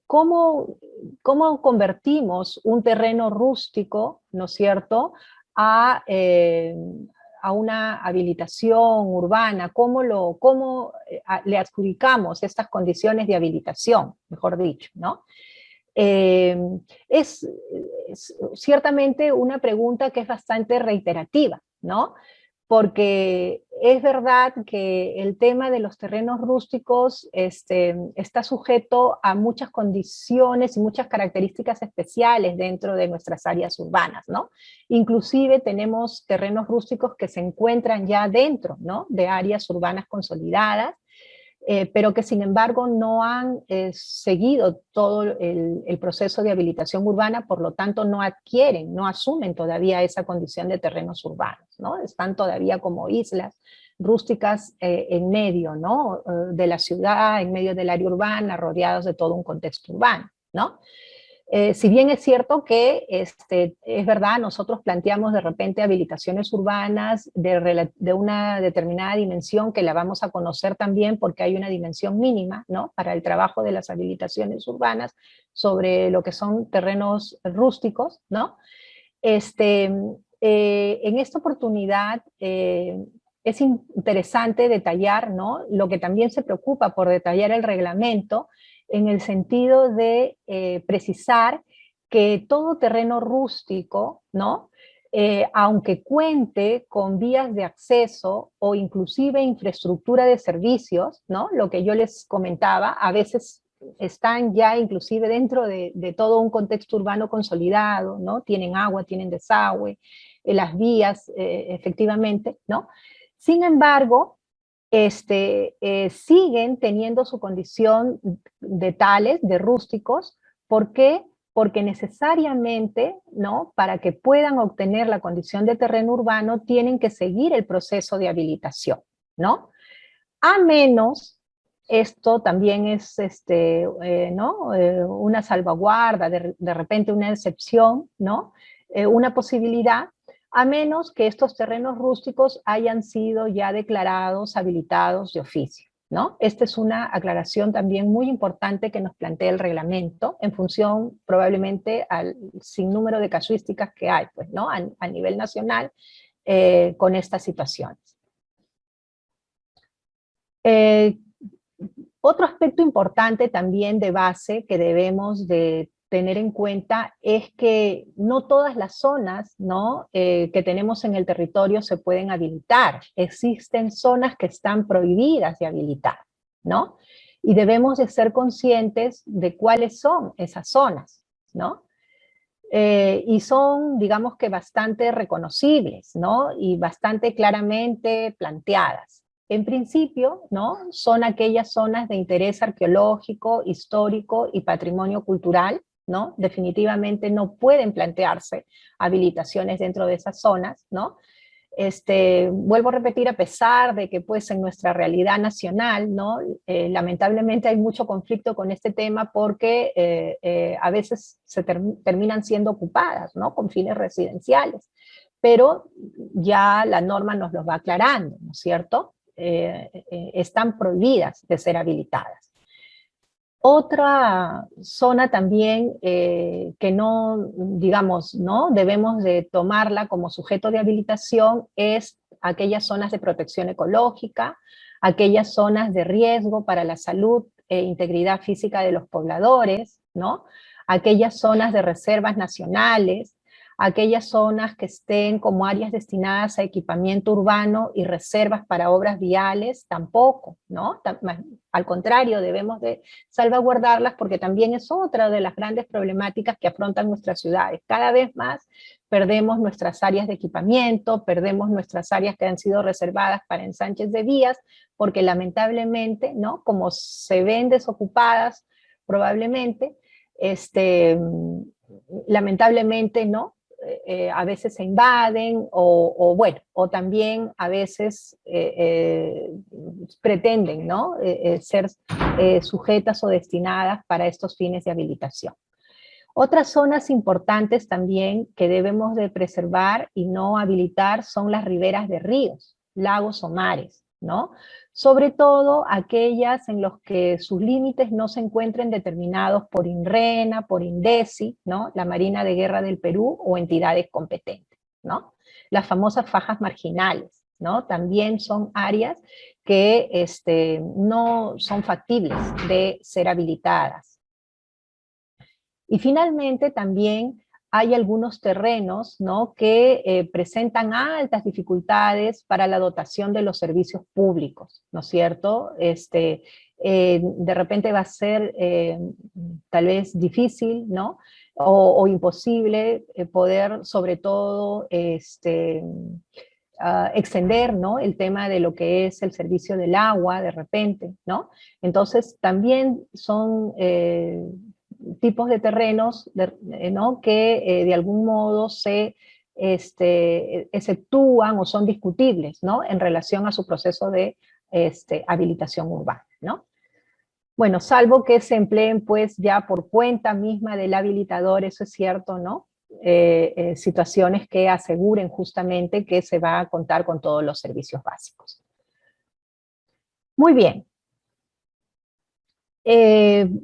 ¿cómo, cómo convertimos un terreno rústico, ¿no es cierto?, a, a una habilitación urbana? ¿Cómo le adjudicamos estas condiciones de habilitación, mejor dicho, ¿no? Eh, es, es ciertamente una pregunta que es bastante reiterativa, ¿no? Porque es verdad que el tema de los terrenos rústicos está sujeto a muchas condiciones y muchas características especiales dentro de nuestras áreas urbanas, ¿no? Inclusive tenemos terrenos rústicos que se encuentran ya dentro, ¿no?, de áreas urbanas consolidadas, pero que sin embargo no han seguido todo el proceso de habilitación urbana, por lo tanto no adquieren, no asumen todavía esa condición de terrenos urbanos, ¿no? Están todavía como islas rústicas en medio, ¿no?, de la ciudad, en medio del área urbana, rodeados de todo un contexto urbano, ¿no? Si bien es cierto que es verdad, nosotros planteamos de repente habilitaciones urbanas de una determinada dimensión que la vamos a conocer también porque hay una dimensión mínima, ¿no?, para el trabajo de las habilitaciones urbanas sobre lo que son terrenos rústicos, ¿no? En esta oportunidad es interesante detallar, ¿no?, lo que también se preocupa por detallar el reglamento, en el sentido de precisar que todo terreno rústico, ¿no?, aunque cuente con vías de acceso o inclusive infraestructura de servicios, ¿no?, lo que yo les comentaba, a veces están ya inclusive dentro de todo un contexto urbano consolidado, ¿no? Tienen agua, tienen desagüe, las vías, efectivamente, ¿no? Sin embargo, siguen teniendo su condición de tales, de rústicos. ¿Por qué? Porque necesariamente, ¿no?, para que puedan obtener la condición de terreno urbano, tienen que seguir el proceso de habilitación, ¿no? A menos, esto también es ¿no?, una salvaguarda, de repente una excepción, ¿no?, una posibilidad, a menos que estos terrenos rústicos hayan sido ya declarados habilitados de oficio, ¿no? Esta es una aclaración también muy importante que nos plantea el reglamento, en función probablemente al sinnúmero de casuísticas que hay, pues, ¿no?, a nivel nacional con estas situaciones. Eh, Otro aspecto importante también de base que debemos de tener en cuenta es que no todas las zonas, ¿no?, que tenemos en el territorio se pueden habilitar. Existen zonas que están prohibidas de habilitar, ¿no? Y debemos de ser conscientes de cuáles son esas zonas, ¿no? Y son, digamos que bastante reconocibles, ¿no?, y bastante claramente planteadas. En principio, ¿no?, son aquellas zonas de interés arqueológico, histórico y patrimonio cultural, ¿no? Definitivamente no pueden plantearse habilitaciones dentro de esas zonas, ¿no? Vuelvo a repetir, a pesar de que pues en nuestra realidad nacional, ¿no?, lamentablemente hay mucho conflicto con este tema porque a veces terminan siendo ocupadas, ¿no?, con fines residenciales, pero ya la norma nos los va aclarando, ¿no es cierto? Están prohibidas de ser habilitadas. Otra zona también que no, digamos, no debemos de tomarla como sujeto de habilitación es aquellas zonas de protección ecológica, aquellas zonas de riesgo para la salud e integridad física de los pobladores, ¿no? Aquellas zonas de reservas nacionales, aquellas zonas que estén como áreas destinadas a equipamiento urbano y reservas para obras viales, tampoco, ¿no? Al contrario, debemos de salvaguardarlas porque también es otra de las grandes problemáticas que afrontan nuestras ciudades. Cada vez más perdemos nuestras áreas de equipamiento, perdemos nuestras áreas que han sido reservadas para ensanches de vías, porque lamentablemente, ¿no?, como se ven desocupadas, probablemente, lamentablemente, ¿no?, a veces se invaden bueno, o también a veces pretenden, ¿no?, ser sujetas o destinadas para estos fines de habilitación. Otras zonas importantes también que debemos de preservar y no habilitar son las riberas de ríos, lagos o mares, ¿no? Sobre todo aquellas en los que sus límites no se encuentren determinados por INRENA, por INDECI, ¿no? La Marina de Guerra del Perú o entidades competentes, ¿no? Las famosas fajas marginales, ¿no? También son áreas que no son factibles de ser habilitadas. Y finalmente también hay algunos terrenos, ¿no?, que presentan altas dificultades para la dotación de los servicios públicos, ¿no es cierto? De repente va a ser tal vez difícil, ¿no? O imposible poder, sobre todo, extender, ¿no?, el tema de lo que es el servicio del agua de repente, ¿no? Entonces también son tipos de terrenos, ¿no?, que de algún modo se exceptúan o son discutibles, ¿no?, en relación a su proceso de habilitación urbana, ¿no? Bueno, salvo que se empleen pues ya por cuenta misma del habilitador, eso es cierto, ¿no? Situaciones que aseguren justamente que se va a contar con todos los servicios básicos. Muy bien.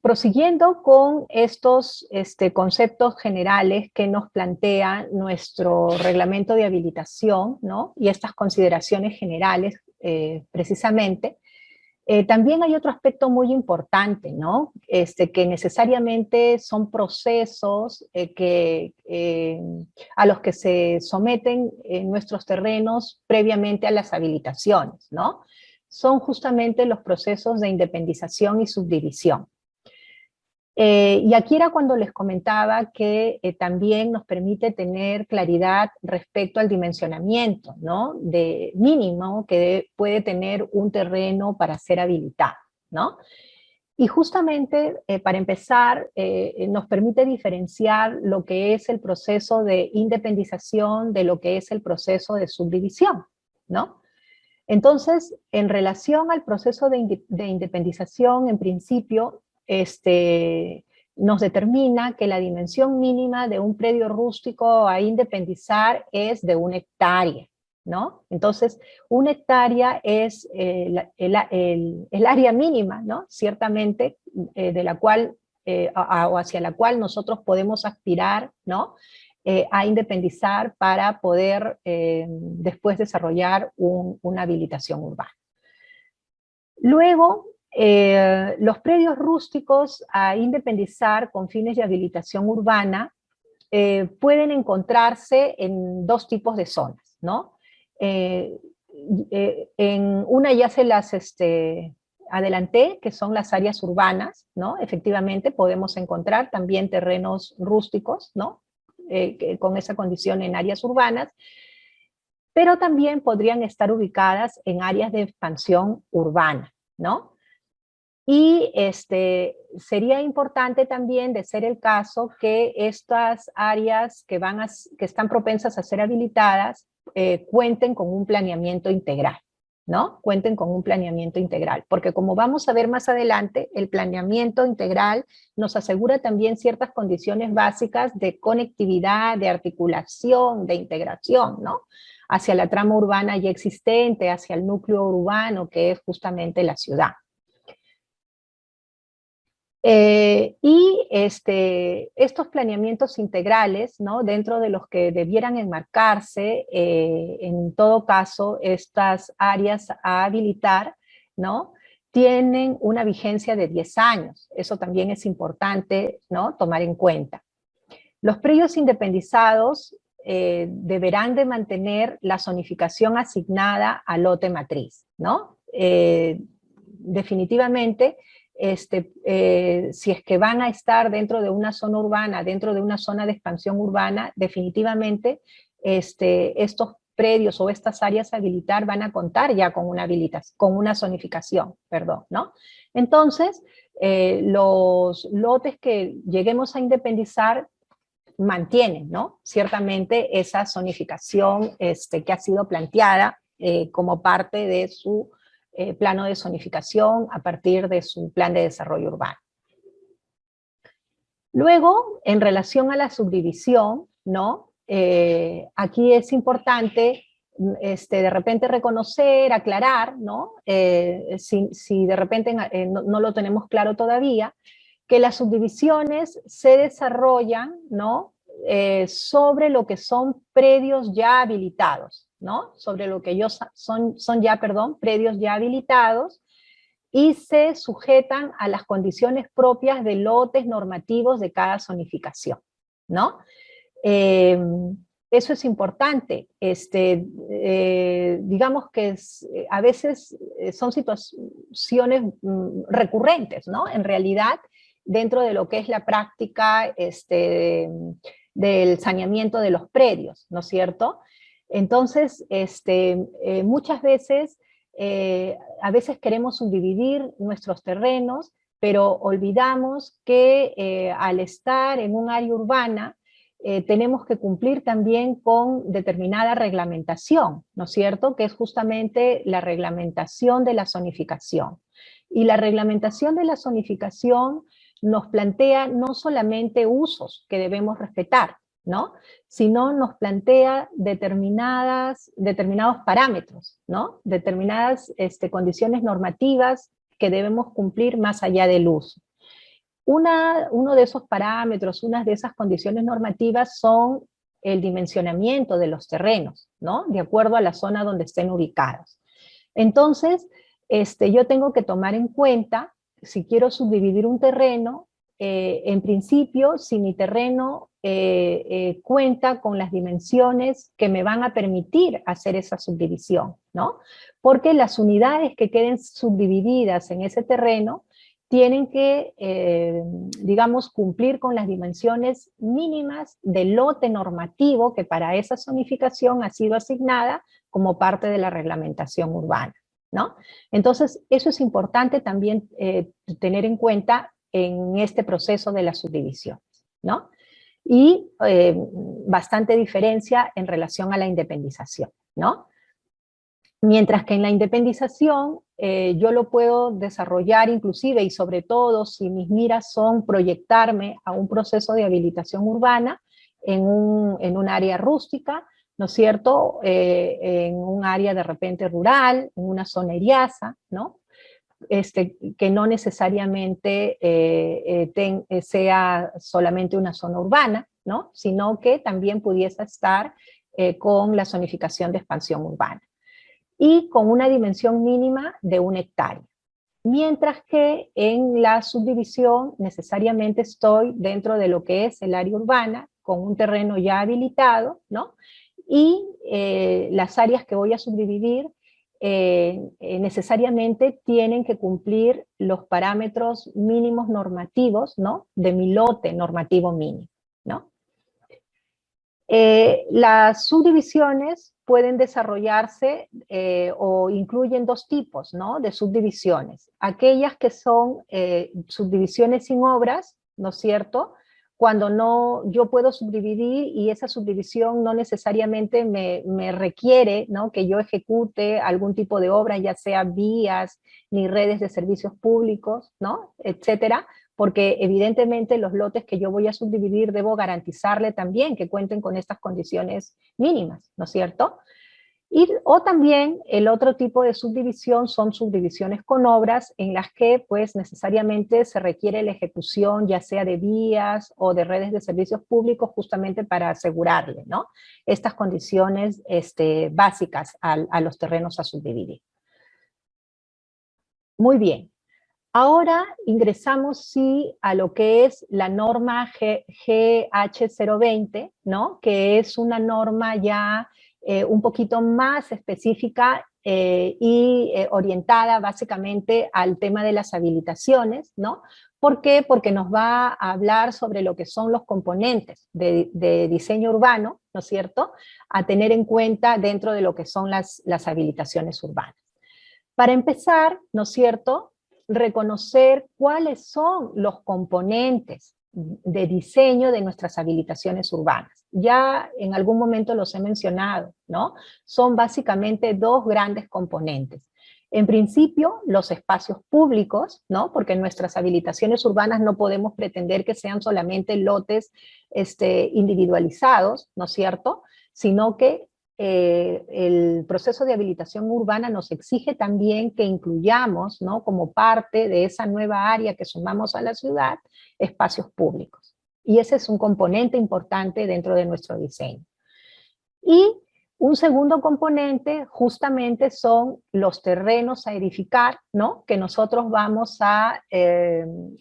Prosiguiendo con estos conceptos generales que nos plantea nuestro reglamento de habilitación, ¿no?, y estas consideraciones generales precisamente, también hay otro aspecto muy importante, ¿no?, que necesariamente son procesos a los que se someten nuestros terrenos previamente a las habilitaciones, ¿no? Son justamente los procesos de independización y subdivisión. Y aquí era cuando les comentaba que también nos permite tener claridad respecto al dimensionamiento, ¿no?, de mínimo que puede tener un terreno para ser habilitado, ¿no? Y justamente, para empezar, nos permite diferenciar lo que es el proceso de independización de lo que es el proceso de subdivisión, ¿no? Entonces, en relación al proceso de independización, en principio, nos determina que la dimensión mínima de un predio rústico a independizar es de 1 hectárea, ¿no? Entonces, 1 hectárea es el área mínima, ¿no?, ciertamente, de la cual, o hacia la cual nosotros podemos aspirar, ¿no?, a independizar para poder después desarrollar una habilitación urbana. Luego, los predios rústicos a independizar con fines de habilitación urbana pueden encontrarse en 2 tipos de zonas, ¿no? En una ya se las adelanté, que son las áreas urbanas, ¿no? Efectivamente podemos encontrar también terrenos rústicos, ¿no?, con esa condición en áreas urbanas, pero también podrían estar ubicadas en áreas de expansión urbana, ¿no? Y sería importante también, de ser el caso, que estas áreas que están propensas a ser habilitadas cuenten con un planeamiento integral, ¿no? Cuenten con un planeamiento integral, porque como vamos a ver más adelante, el planeamiento integral nos asegura también ciertas condiciones básicas de conectividad, de articulación, de integración, ¿no?, hacia la trama urbana ya existente, hacia el núcleo urbano, que es justamente la ciudad. Estos planeamientos integrales, ¿no?, dentro de los que debieran enmarcarse, en todo caso, estas áreas a habilitar, ¿no?, tienen una vigencia de 10 años. Eso también es importante, ¿no?, tomar en cuenta. Los predios independizados deberán de mantener la zonificación asignada al lote matriz, ¿no? Definitivamente, si es que van a estar dentro de una zona urbana, dentro de una zona de expansión urbana, definitivamente estos predios o estas áreas a habilitar van a contar ya con una zonificación, perdón, ¿no? Entonces, los lotes que lleguemos a independizar mantienen, ¿no?, ciertamente esa zonificación que ha sido planteada como parte de su plano de zonificación a partir de su plan de desarrollo urbano. Luego, en relación a la subdivisión, ¿no?, aquí es importante de repente reconocer, aclarar, ¿no? Si de repente no lo tenemos claro todavía, que las subdivisiones se desarrollan, ¿no? Sobre lo que son predios ya habilitados, ¿no? Sobre lo que ellos son ya, perdón, predios ya habilitados, y se sujetan a las condiciones propias de lotes normativos de cada zonificación, ¿no? Eso es importante. Digamos que a veces son situaciones recurrentes, ¿no? En realidad, dentro de lo que es la práctica del saneamiento de los predios, ¿no es cierto? Entonces, muchas veces, a veces queremos subdividir nuestros terrenos, pero olvidamos que al estar en un área urbana, tenemos que cumplir también con determinada reglamentación, ¿no es cierto? Que es justamente la reglamentación de la zonificación. Y la reglamentación de la zonificación nos plantea no solamente usos que debemos respetar, ¿no? Sino nos plantea determinados parámetros, ¿no? Determinadas condiciones normativas que debemos cumplir más allá del uso. Uno de esos parámetros, una de esas condiciones normativas son el dimensionamiento de los terrenos, ¿no? De acuerdo a la zona donde estén ubicados. Entonces, yo tengo que tomar en cuenta, si quiero subdividir un terreno, en principio, si mi terreno cuenta con las dimensiones que me van a permitir hacer esa subdivisión, ¿no? Porque las unidades que queden subdivididas en ese terreno tienen que, digamos, cumplir con las dimensiones mínimas del lote normativo que para esa zonificación ha sido asignada como parte de la reglamentación urbana, ¿no? Entonces, eso es importante también tener en cuenta en este proceso de la subdivisión, ¿no? Y bastante diferencia en relación a la independización, ¿no? Mientras que en la independización yo lo puedo desarrollar inclusive y sobre todo si mis miras son proyectarme a un proceso de habilitación urbana en un área rústica, ¿no es cierto? En un área de repente rural, en una zona eriaza, ¿no? Que no necesariamente sea solamente una zona urbana, ¿no? Sino que también pudiese estar con la zonificación de expansión urbana y con una dimensión mínima de 1 hectárea. Mientras que en la subdivisión necesariamente estoy dentro de lo que es el área urbana, con un terreno ya habilitado, ¿no? Y las áreas que voy a subdividir necesariamente tienen que cumplir los parámetros mínimos normativos, ¿no? De mi lote normativo mínimo, ¿no? Las subdivisiones pueden desarrollarse o incluyen 2 tipos, ¿no? De subdivisiones. Aquellas que son subdivisiones sin obras, ¿no es cierto? Cuando yo puedo subdividir y esa subdivisión no necesariamente me requiere, ¿no? Que yo ejecute algún tipo de obra, ya sea vías, ni redes de servicios públicos, ¿no? Etcétera, porque evidentemente los lotes que yo voy a subdividir debo garantizarle también que cuenten con estas condiciones mínimas, ¿no es cierto? O también el otro tipo de subdivisión son subdivisiones con obras en las que pues necesariamente se requiere la ejecución ya sea de vías o de redes de servicios públicos justamente para asegurarle, ¿no? Estas condiciones básicas a los terrenos a subdividir. Muy bien. Ahora ingresamos sí a lo que es la norma GH020, ¿no? Que es una norma ya un poquito más específica y orientada básicamente al tema de las habilitaciones, ¿no? ¿Por qué? Porque nos va a hablar sobre lo que son los componentes de diseño urbano, ¿no es cierto? A tener en cuenta dentro de lo que son las habilitaciones urbanas. Para empezar, ¿no es cierto?, reconocer cuáles son los componentes de diseño de nuestras habilitaciones urbanas. Ya en algún momento los he mencionado, ¿no? Son básicamente 2 grandes componentes. En principio, los espacios públicos, ¿no? Porque en nuestras habilitaciones urbanas no podemos pretender que sean solamente lotes individualizados, ¿no es cierto?, sino que el proceso de habilitación urbana nos exige también que incluyamos, ¿no?, como parte de esa nueva área que sumamos a la ciudad, espacios públicos. Y ese es un componente importante dentro de nuestro diseño. Y un segundo componente justamente son los terrenos a edificar, ¿no?, que nosotros vamos a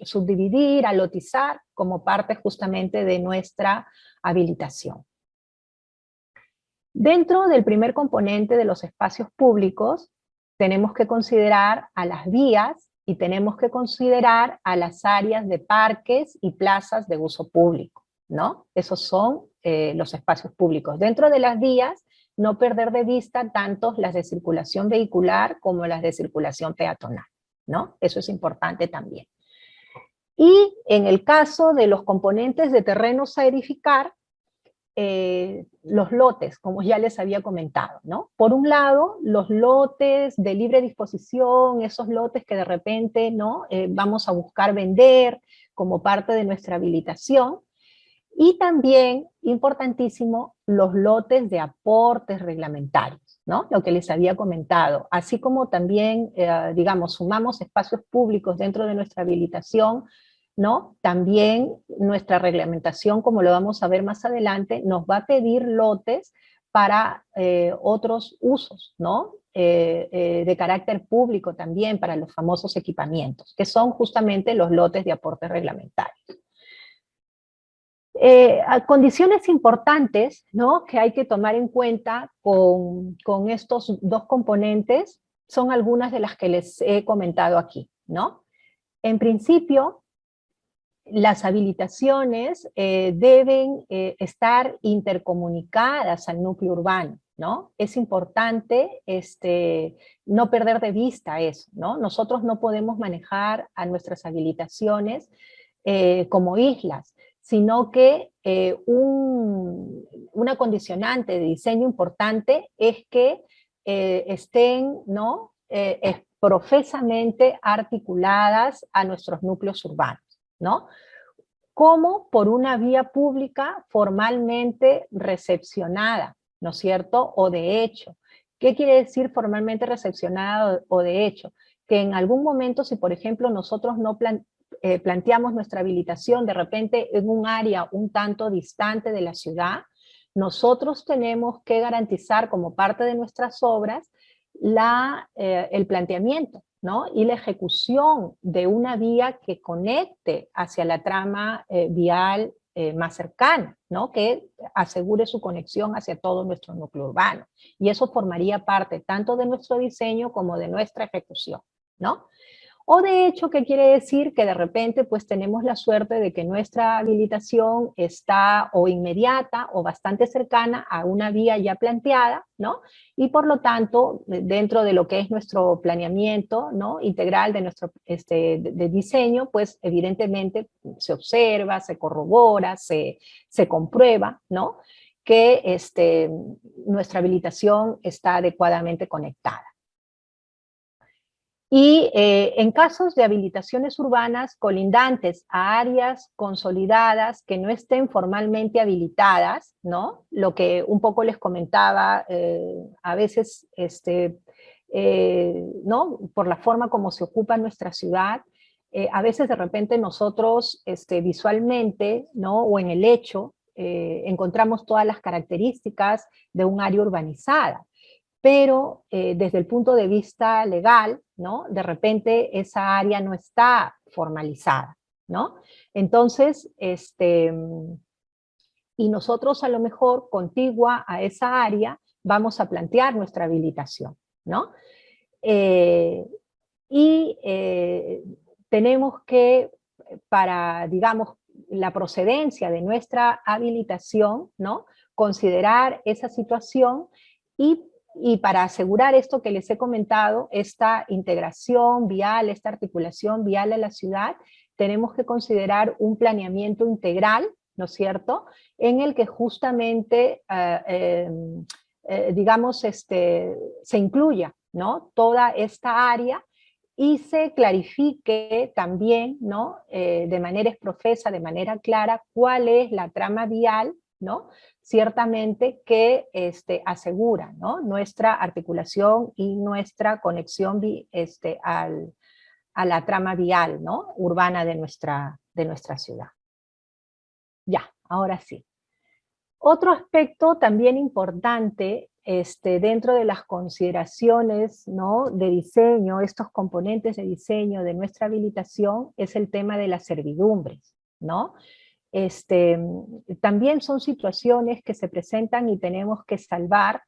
subdividir, a lotizar como parte justamente de nuestra habilitación. Dentro del primer componente de los espacios públicos, tenemos que considerar a las vías y tenemos que considerar a las áreas de parques y plazas de uso público, ¿no? Esos son los espacios públicos. Dentro de las vías, no perder de vista tanto las de circulación vehicular como las de circulación peatonal, ¿no? Eso es importante también. Y en el caso de los componentes de terrenos a edificar, los lotes, como ya les había comentado, ¿no? Por un lado, los lotes de libre disposición, esos lotes que de repente, ¿no?, vamos a buscar vender como parte de nuestra habilitación, y también, importantísimo, los lotes de aportes reglamentarios, ¿no?, lo que les había comentado, así como también, digamos, sumamos espacios públicos dentro de nuestra habilitación, ¿no? También nuestra reglamentación, como lo vamos a ver más adelante, nos va a pedir lotes para otros usos, ¿no? De carácter público también, para los famosos equipamientos, que son justamente los lotes de aportes reglamentarios. Condiciones importantes, ¿no?, que hay que tomar en cuenta con estos dos componentes son algunas de las que les he comentado aquí, ¿no? En principio, las habilitaciones deben estar intercomunicadas al núcleo urbano, ¿no? Es importante no perder de vista eso, ¿no? Nosotros no podemos manejar a nuestras habilitaciones como islas, sino que una condicionante de diseño importante es que estén, ¿no?, profesamente articuladas a nuestros núcleos urbanos, ¿no? Como por una vía pública formalmente recepcionada, ¿no es cierto? O de hecho. ¿Qué quiere decir formalmente recepcionada o de hecho? Que en algún momento, si por ejemplo nosotros no planteamos nuestra habilitación de repente en un área un tanto distante de la ciudad, nosotros tenemos que garantizar como parte de nuestras obras el planteamiento, ¿no?, y la ejecución de una vía que conecte hacia la trama vial más cercana, ¿no?, que asegure su conexión hacia todo nuestro núcleo urbano. Y eso formaría parte tanto de nuestro diseño como de nuestra ejecución, ¿no? O de hecho, ¿qué quiere decir? Que de repente pues tenemos la suerte de que nuestra habilitación está o inmediata o bastante cercana a una vía ya planteada, ¿no? Y por lo tanto, dentro de lo que es nuestro planeamiento, ¿no?, integral de nuestro de diseño, pues evidentemente se observa, se corrobora, se comprueba, ¿no?, que nuestra habilitación está adecuadamente conectada. Y en casos de habilitaciones urbanas colindantes a áreas consolidadas que no estén formalmente habilitadas, ¿no?, lo que un poco les comentaba, a veces, ¿no?, por la forma como se ocupa nuestra ciudad, a veces de repente nosotros visualmente, ¿no?, o en el hecho, encontramos todas las características de un área urbanizada, pero desde el punto de vista legal, ¿no?, de repente esa área no está formalizada, ¿no? Entonces, y nosotros a lo mejor contigua a esa área vamos a plantear nuestra habilitación, ¿no? Tenemos que, para, digamos, la procedencia de nuestra habilitación, ¿no?, considerar esa situación y para asegurar esto que les he comentado, esta integración vial, esta articulación vial a la ciudad, tenemos que considerar un planeamiento integral, ¿no es cierto?, en el que justamente, digamos, se incluya, ¿no?, toda esta área y se clarifique también, ¿no?, de manera exprofesa, de manera clara, cuál es la trama vial, ¿no?, ciertamente que asegura, ¿no?, nuestra articulación y nuestra conexión a la trama vial, ¿no?, urbana de nuestra ciudad. Ya, ahora sí. Otro aspecto también importante dentro de las consideraciones, ¿no?, de diseño, estos componentes de diseño de nuestra habilitación, es el tema de las servidumbres, ¿no? También son situaciones que se presentan y tenemos que salvar